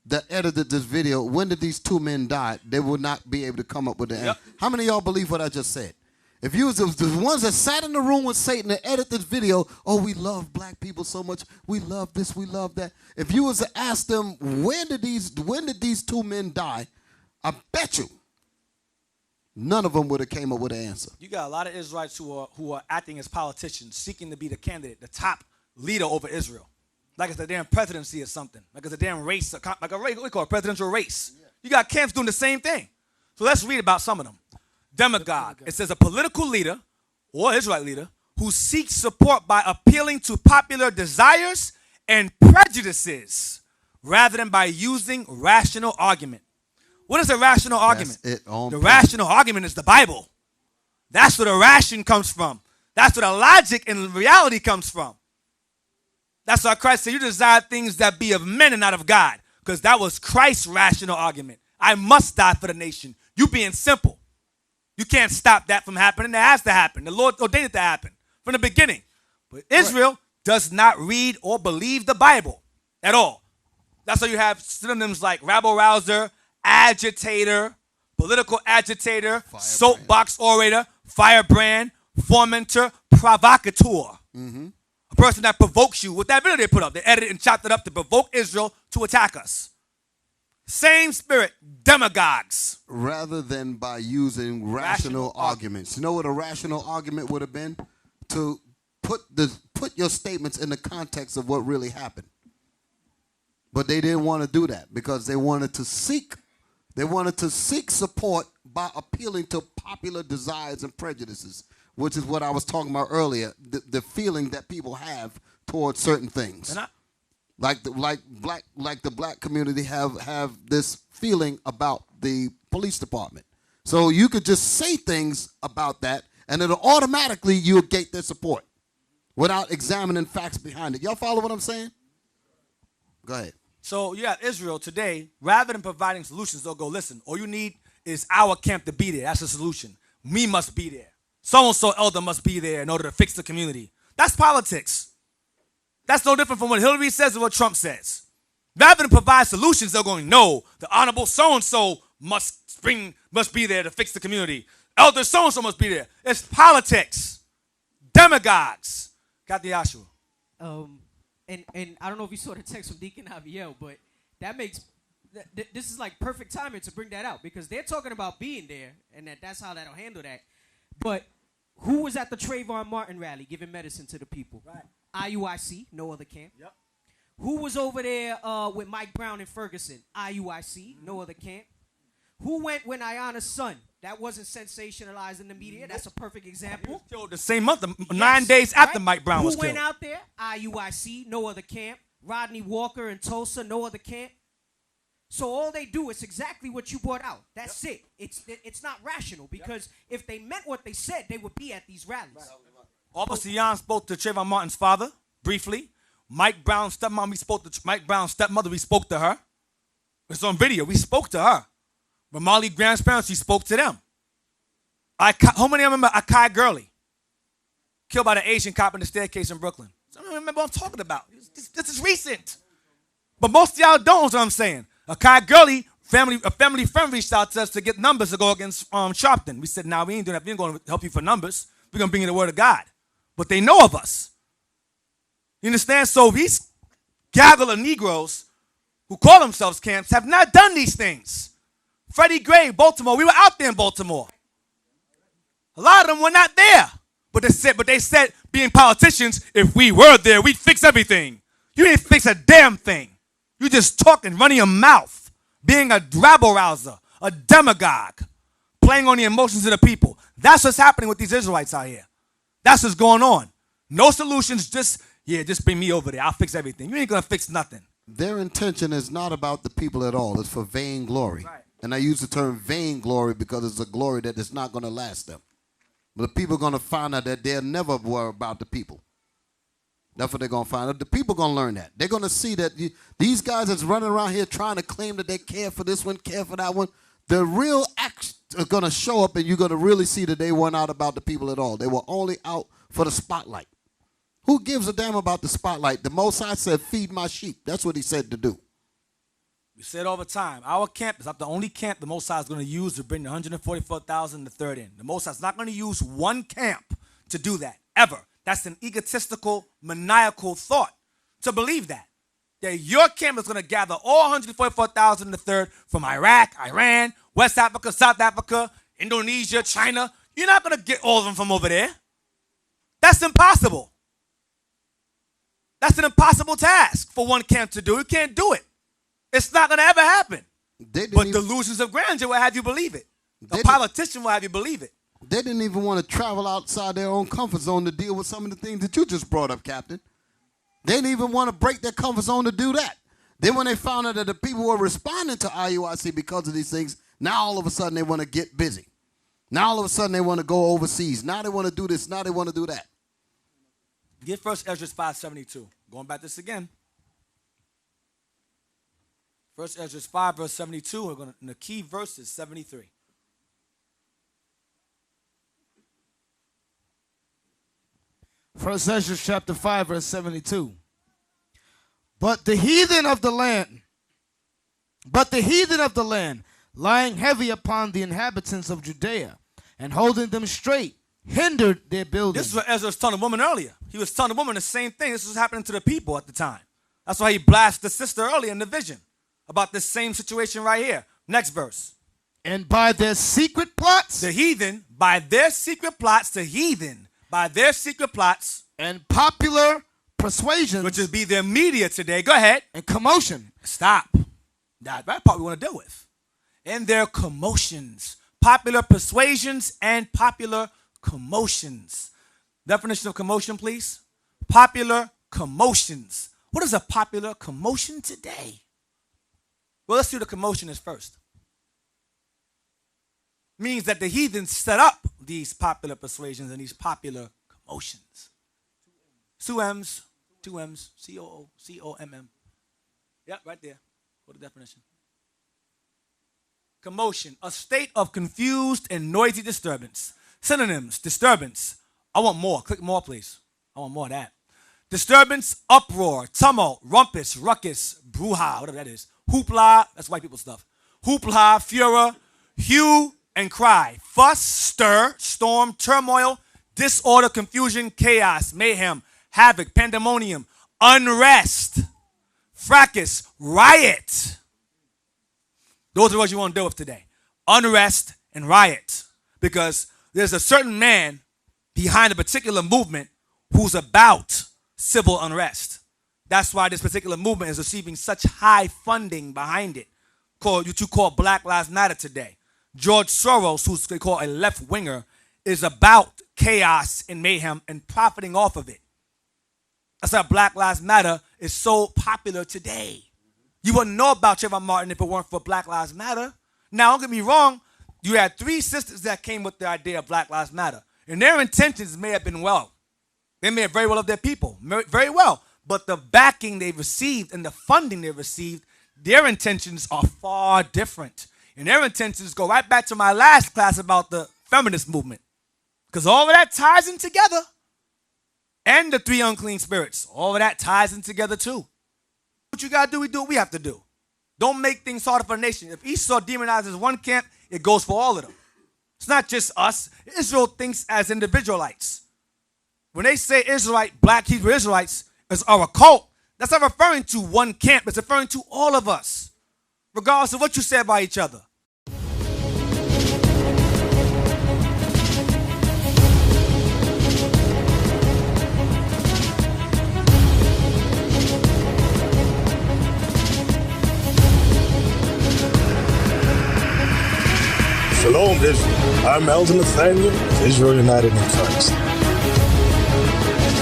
that edited this video, when did these two men die, they would not be able to come up with the answer. How many of y'all believe what I just said? If you was the ones that sat in the room with Satan to edit this video, oh, we love black people so much, we love this, we love that. If you was to ask them, when did these two men die, I bet you none of them would have came up with an answer. You got a lot of Israelites who are acting as politicians, seeking to be the candidate, the top leader over Israel. Like it's a damn presidency or something. Like it's a damn race, like a race, we call it a presidential race. You got camps doing the same thing. So let's read about some of them. Demagogue. It says a political leader or Israelite leader who seek support by appealing to popular desires and prejudices rather than by using rational argument. What is a rational argument? The rational argument is the Bible. That's where the ration comes from. That's where the logic and reality comes from. That's why Christ said, you desire things that be of men and not of God. Because that was Christ's rational argument. I must die for the nation. You being simple. You can't stop that from happening. That has to happen. The Lord ordained it to happen from the beginning. But Israel does not read or believe the Bible at all. That's why you have synonyms like rabble-rouser, agitator, political agitator, soapbox orator, firebrand, fomenter, provocateur. A person that provokes you with that video they put up. They edited and chopped it up to provoke Israel to attack us. Same spirit, demagogues. Rather than by using rational arguments. You know what a rational argument would have been? To put your statements in the context of what really happened. But they didn't want to do that because they wanted to seek support by appealing to popular desires and prejudices, which is what I was talking about earlier, the feeling that people have towards certain things. Like the black community have this feeling about the police department. So you could just say things about that, and it'll automatically you'll get their support without examining facts behind it. Y'all follow what I'm saying? Go ahead. So you have Israel today, rather than providing solutions, they'll go, listen, all you need is our camp to be there. That's the solution. We must be there. So-and-so elder must be there in order to fix the community. That's politics. That's no different from what Hillary says and what Trump says. Rather than provide solutions, they're going, no, the honorable so-and-so must be there to fix the community. Elder so-and-so must be there. It's politics. Demagogues. Got the Joshua. And I don't know if you saw the text from Deacon Javier, but that makes this is like perfect timing to bring that out because they're talking about being there and that's how that'll handle that. But who was at the Trayvon Martin rally giving medicine to the people? Right. IUIC, no other camp. Yep. Who was over there with Mike Brown and Ferguson? IUIC, no other camp. Who went when Ayana's son? That wasn't sensationalized in the media. That's a perfect example. The same month, 9 days after Mike Brown was killed. Who went out there? IUIC, no other camp. Rodney Walker in Tulsa, no other camp. So all they do is exactly what you brought out. That's it. It's not rational because if they meant what they said, they would be at these rallies. Officer Jan spoke to Trayvon Martin's father briefly. Mike Brown's stepmom, Mike Brown's stepmother, we spoke to her. It's on video. We spoke to her. But Molly Graham's parents, we spoke to them. How many remember Akai Gurley? Killed by the Asian cop in the staircase in Brooklyn. So I don't remember what I'm talking about. This is recent. But most of y'all don't, is what I'm saying. Akai Gurley, a family friend reached out to us to get numbers to go against Sharpton. We said, nah, we ain't doing that. We ain't going to help you for numbers. We're going to bring you the word of God. But they know of us. You understand? So these gaggle of Negroes who call themselves camps have not done these things. Freddie Gray, Baltimore. We were out there in Baltimore. A lot of them were not there. But they said, being politicians, if we were there, we'd fix everything. You didn't fix a damn thing. You just talking, running your mouth, being a rabble-rouser, a demagogue, playing on the emotions of the people. That's what's happening with these Israelites out here. That's what's going on. No solutions, just bring me over there. I'll fix everything. You ain't going to fix nothing. Their intention is not about the people at all. It's for vainglory. Right. And I use the term vainglory because it's a glory that is not going to last them. But the people are going to find out that they'll never worry about the people. That's what they're going to find out. The people are going to learn that. They're going to see that these guys that's running around here trying to claim that they care for this one, care for that one, the real acts are going to show up and you're going to really see that they weren't out about the people at all. They were only out for the spotlight. Who gives a damn about the spotlight? The Most High said, feed my sheep. That's what he said to do. We said all the time, our camp is not the only camp the Most High is going to use to bring the 144,000 the third in. The Most High is not going to use one camp to do that, ever. That's an egotistical, maniacal thought to believe that. That your camp is going to gather all 144,000 in the third from Iraq, Iran, West Africa, South Africa, Indonesia, China. You're not going to get all of them from over there. That's impossible. That's an impossible task for one camp to do. You can't do it. It's not going to ever happen. But delusions of grandeur will have you believe it. A politician will have you believe it. They didn't even want to travel outside their own comfort zone to deal with some of the things that you just brought up, Captain. They didn't even want to break their comfort zone to do that. Then when they found out that the people were responding to IUIC because of these things, now all of a sudden they want to get busy. Now all of a sudden they want to go overseas. Now they want to do this. Now they want to do that. Get 1 Esdras 5:72. Going back this again. 1 Esdras 5, verse 72. We're going to, and the key verse is 73. First Esdras chapter 5, verse 72. But the heathen of the land, lying heavy upon the inhabitants of Judea, and holding them straight, hindered their building. This is what Ezra was telling the woman earlier. He was telling the woman the same thing. This was happening to the people at the time. That's why he blasted the sister earlier in the vision about this same situation right here. Next verse. And by their secret plots, the heathen, by their secret plots, the heathen, by their secret plots, and popular persuasions, which would be their media today. Go ahead. And commotion. Stop. That's part we want to deal with. And their commotions. Popular persuasions and popular commotions. Definition of commotion, please. Popular commotions. What is a popular commotion today? Well, let's see what a commotion is first. Means that the heathens set up these popular persuasions and these popular commotions. 2 M's, C-O-O-C-O-M-M. Yep, right there. Go to the definition. Commotion, a state of confused and noisy disturbance. Synonyms, disturbance. I want more. Click more, please. I want more of that. Disturbance, uproar, tumult, rumpus, ruckus, brouhaha, whatever that is. Hoopla, that's white people stuff. Hoopla, furor, hue and cry. Fuss, stir, storm, turmoil, disorder, confusion, chaos, mayhem, havoc, pandemonium, unrest, fracas, riot. Those are what you want to deal with today. Unrest and riot. Because there's a certain man behind a particular movement who's about civil unrest. That's why this particular movement is receiving such high funding behind it. You call Black Lives Matter today. George Soros, who they call a left-winger, is about chaos and mayhem and profiting off of it. That's why Black Lives Matter is so popular today. You wouldn't know about Trayvon Martin if it weren't for Black Lives Matter. Now, don't get me wrong. You had 3 sisters that came with the idea of Black Lives Matter. And their intentions may have been well. They may have very well of their people. Very well. But the backing they received and the funding they received, their intentions are far different. And their intentions go right back to my last class about the feminist movement. Because all of that ties in together. And the 3 unclean spirits. All of that ties in together too. What you got to do, we do what we have to do. Don't make things harder for the nation. If Esau demonizes one camp, it goes for all of them. It's not just us. Israel thinks as individualites. When they say Israelite, black Hebrew Israelites are a cult, that's not referring to one camp. It's referring to all of us, regardless of what you say about each other. Shalom, Israel. I'm Elder Nathaniel of Israel United in Christ.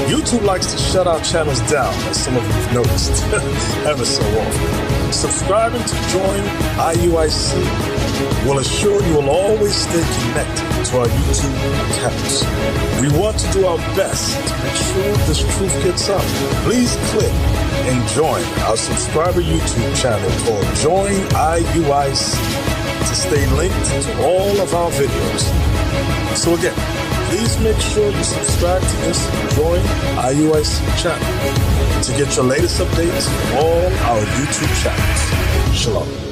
YouTube likes to shut our channels down, as some of you have noticed, ever so often. Subscribing to join IUIC will assure you will always stay connected to our YouTube accounts. We want to do our best to make sure this truth gets out. Please click and join our subscriber YouTube channel called Join IUIC to stay linked to all of our videos. So again, please make sure you subscribe to this Join IUIC channel to get your latest updates from all our YouTube channels. Shalom.